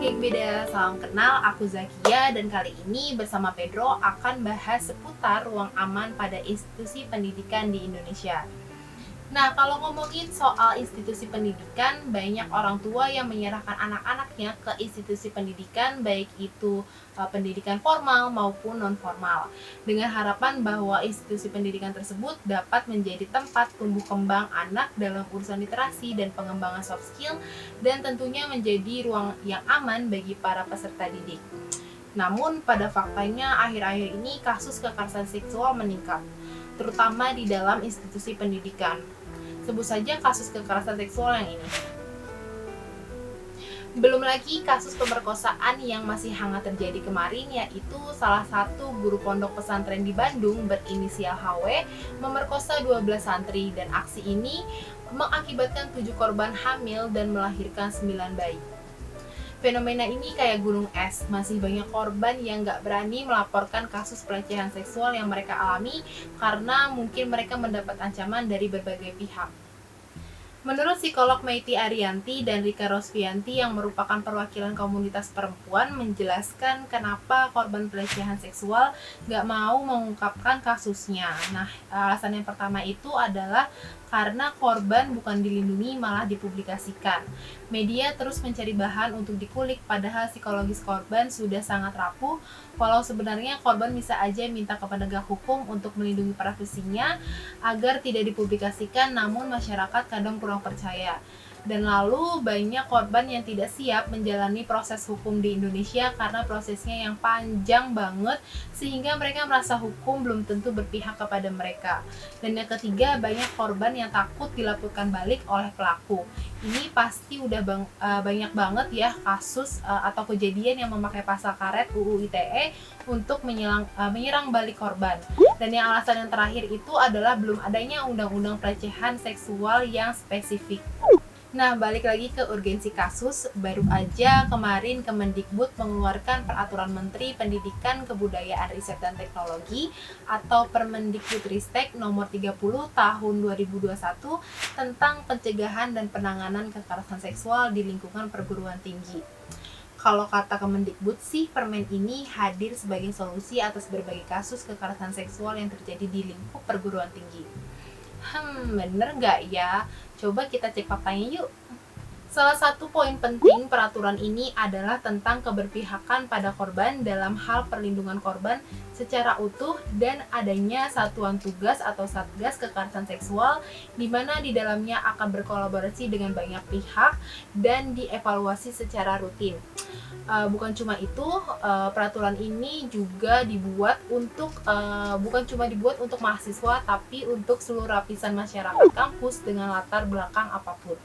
geng beda, salam kenal, aku Zakia dan kali ini bersama Pedro akan bahas seputar ruang aman pada institusi pendidikan di Indonesia. Nah, kalau ngomongin soal institusi pendidikan, banyak orang tua yang menyerahkan anak-anaknya ke institusi pendidikan, baik itu pendidikan formal maupun non-formal, dengan harapan bahwa institusi pendidikan tersebut dapat menjadi tempat tumbuh kembang anak dalam urusan literasi dan pengembangan soft skill, dan tentunya menjadi ruang yang aman bagi para peserta didik. Namun, pada faktanya, akhir-akhir ini kasus kekerasan seksual meningkat, terutama di dalam institusi pendidikan. Sebut saja kasus kekerasan seksual yang ini. Belum lagi kasus pemerkosaan yang masih hangat terjadi kemarin, yaitu salah satu guru pondok pesantren di Bandung berinisial HW memerkosa 12 santri, dan aksi ini mengakibatkan 7 korban hamil dan melahirkan 9 bayi. Fenomena ini kayak gunung es, masih banyak korban yang gak berani melaporkan kasus pelecehan seksual yang mereka alami karena mungkin mereka mendapat ancaman dari berbagai pihak. Menurut psikolog Maiti Ariyanti dan Rika Rosvianti yang merupakan perwakilan komunitas perempuan menjelaskan kenapa korban pelecehan seksual gak mau mengungkapkan kasusnya. Nah, alasan yang pertama itu adalah karena korban bukan dilindungi malah dipublikasikan. Media terus mencari bahan untuk dikulik padahal psikologis korban sudah sangat rapuh, walau sebenarnya korban bisa aja minta ke penegak hukum untuk melindungi privasinya agar tidak dipublikasikan, namun masyarakat kadang kurang percaya. Dan lalu banyak korban yang tidak siap menjalani proses hukum di Indonesia karena prosesnya yang panjang banget sehingga mereka merasa hukum belum tentu berpihak kepada mereka. Dan yang ketiga, banyak korban yang takut dilaporkan balik oleh pelaku. Ini pasti udah banyak banget ya kasus atau kejadian yang memakai pasal karet UU ITE untuk menyerang balik korban. Dan yang alasan yang terakhir itu adalah belum adanya undang-undang pelecehan seksual yang spesifik. Nah, balik lagi ke urgensi kasus, baru aja kemarin Kemendikbud mengeluarkan Peraturan Menteri Pendidikan, Kebudayaan, Riset, dan Teknologi atau Permendikbudristek nomor 30 tahun 2021 tentang pencegahan dan penanganan kekerasan seksual di lingkungan perguruan tinggi. Kalau kata Kemendikbud sih, permen ini hadir sebagai solusi atas berbagai kasus kekerasan seksual yang terjadi di lingkup perguruan tinggi. Bener nggak ya? Coba kita cek faktanya yuk. Salah satu poin penting peraturan ini adalah tentang keberpihakan pada korban dalam hal perlindungan korban secara utuh dan adanya satuan tugas atau satgas kekerasan seksual di mana di dalamnya akan berkolaborasi dengan banyak pihak dan dievaluasi secara rutin. Bukan cuma itu, peraturan ini juga dibuat untuk bukan cuma dibuat untuk mahasiswa tapi untuk seluruh lapisan masyarakat kampus dengan latar belakang apapun.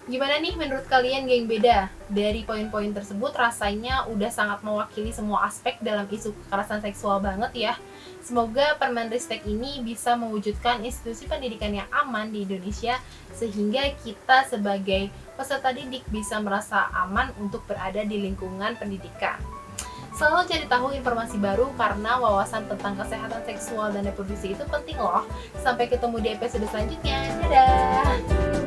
Gimana nih menurut kalian geng beda? Dari poin-poin tersebut rasanya udah sangat mewakili semua aspek dalam isu kekerasan seksual banget ya. Semoga Permenristek ini bisa mewujudkan institusi pendidikan yang aman di Indonesia sehingga kita sebagai peserta didik bisa merasa aman untuk berada di lingkungan pendidikan. Selalu cari tahu informasi baru karena wawasan tentang kesehatan seksual dan reproduksi itu penting loh. Sampai ketemu di episode selanjutnya. Dadah!